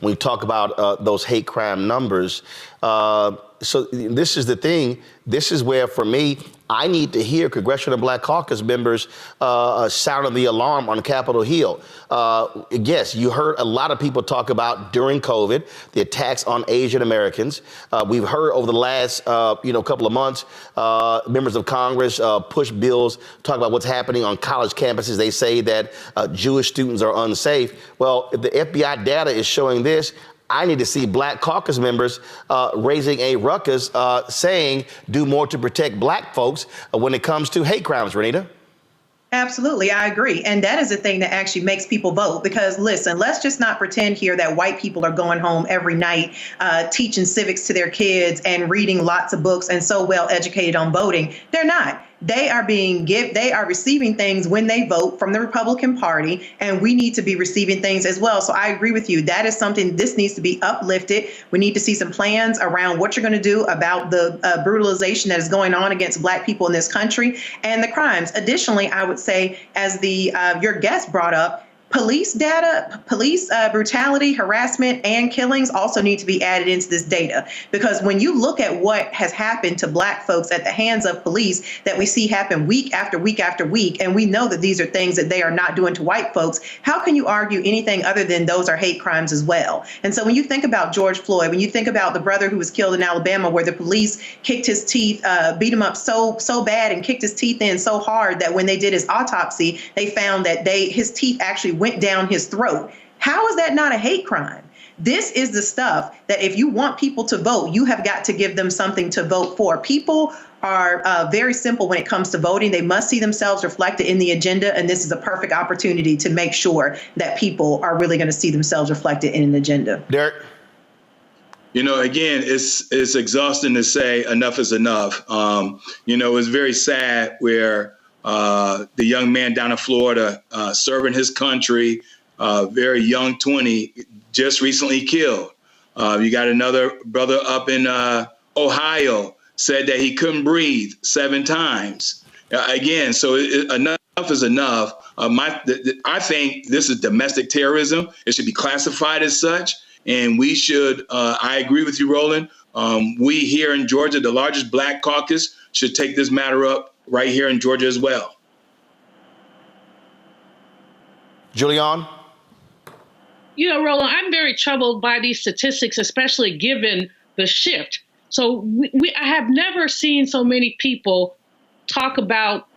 when we talk about those hate crime numbers. So this is the thing. This is where, for me, I need to hear Congressional Black Caucus members sounding the alarm on Capitol Hill. Yes, you heard a lot of people talk about during COVID, the attacks on Asian Americans. We've heard over the last couple of months, members of Congress push bills, talk about what's happening on college campuses. They say that Jewish students are unsafe. Well, if the FBI data is showing this, I need to see Black caucus members raising a ruckus saying do more to protect Black folks when it comes to hate crimes, Renita. Absolutely, I agree. And that is the thing that actually makes people vote. Because listen, let's just not pretend here that white people are going home every night teaching civics to their kids and reading lots of books and so well educated on voting. They're not. They are receiving things when they vote from the Republican Party, and we need to be receiving things as well. So I agree with you. That is something, this needs to be uplifted. We need to see some plans around what you're going to do about the brutalization that is going on against Black people in this country and the crimes. Additionally, I would say, as your guest brought up, police data, police brutality, harassment, and killings also need to be added into this data. Because when you look at what has happened to Black folks at the hands of police that we see happen week after week after week, and we know that these are things that they are not doing to white folks, how can you argue anything other than those are hate crimes as well? And so when you think about George Floyd, when you think about the brother who was killed in Alabama, where the police kicked his teeth, beat him up so bad and kicked his teeth in so hard that when they did his autopsy, they found that his teeth actually went down his throat. How is that not a hate crime? This is the stuff that if you want people to vote, you have got to give them something to vote for. People are very simple when it comes to voting. They must see themselves reflected in the agenda, and this is a perfect opportunity to make sure that people are really going to see themselves reflected in an agenda. Derek? Again, it's exhausting to say enough is enough. It's very sad where the young man down in Florida serving his country, very young, 20, just recently killed. You got another brother up in Ohio, said that he couldn't breathe 7 times. Again, so enough is enough. I think this is domestic terrorism. It should be classified as such. And we should, I agree with you, Roland. We here in Georgia, the largest Black caucus, should take this matter up right here in Georgia as well. Julianne? Roland, I'm very troubled by these statistics, especially given the shift. So I have never seen so many people talk about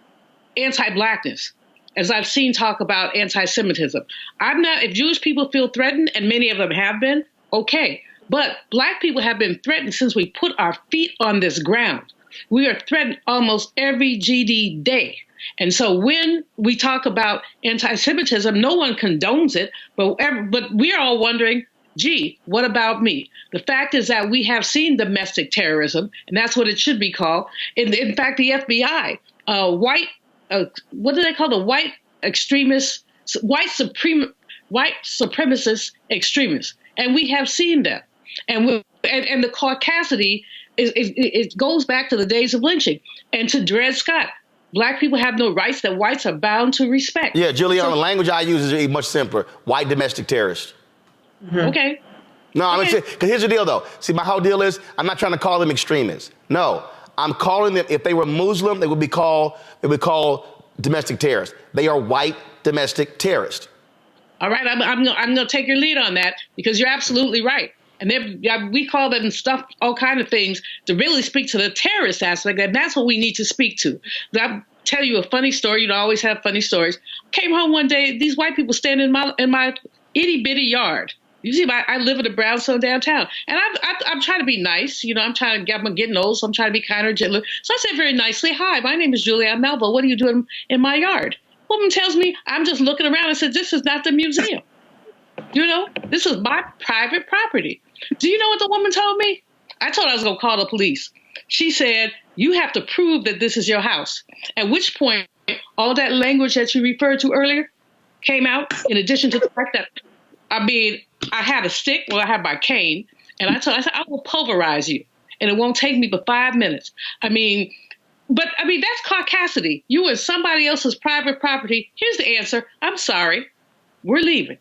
anti-Blackness as I've seen talk about anti-Semitism. If Jewish people feel threatened, and many of them have been, okay. But Black people have been threatened since we put our feet on this ground. We are threatened almost every GD day. And so when we talk about anti-Semitism, no one condones it, but we're all wondering, gee, what about me? The fact is that we have seen domestic terrorism, and that's what it should be called. In fact, the FBI, what do they call the white supremacist extremists? And we have seen them. And the caucasity it goes back to the days of lynching. And to Dred Scott, Black people have no rights that whites are bound to respect. Yeah, Julianne, the language I use is much simpler. White domestic terrorists. Mm-hmm. Okay. No, I'm saying, because here's the deal, though. See, my whole deal is I'm not trying to call them extremists. No, I'm calling them, if they were Muslim, they would be called domestic terrorists. They are white domestic terrorists. All right, I'm going to take your lead on that because you're absolutely right. And we call them all kind of things to really speak to the terrorist aspect, and that's what we need to speak to. I'll tell you a funny story. You always have funny stories. Came home one day, these white people standing in my itty bitty yard. You see, I live in the brownstone downtown, and I'm trying to be nice. I'm getting old, so I'm trying to be kinder and gentler. So I said very nicely, "Hi, my name is Julianne Melville. What are you doing in my yard?" Woman tells me, "I'm just looking around." I said, "This is not the museum. This is my private property." Do you know what the woman told me? I told her I was going to call the police. She said, "You have to prove that this is your house." At which point, all that language that you referred to earlier came out, in addition to the fact that, I had a stick, I had my cane, and I said, "I will pulverize you, and it won't take me but 5 minutes." But that's caucasity. You in somebody else's private property. Here's the answer. I'm sorry. We're leaving.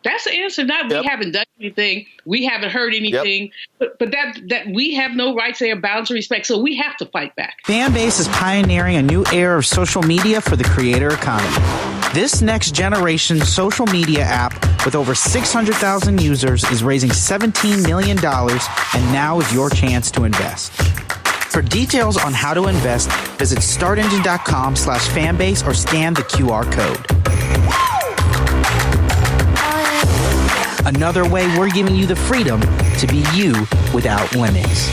That's the answer. Not we haven't done anything, we haven't heard anything, but that we have no rights or bounds of respect. So we have to fight back. Fanbase is pioneering a new era of social media for the creator economy. This next generation social media app with over 600,000 users is raising $17 million, and now is your chance to invest. For details on how to invest, visit startengine.com/fanbase or scan the QR code. Another way we're giving you the freedom to be you without limits.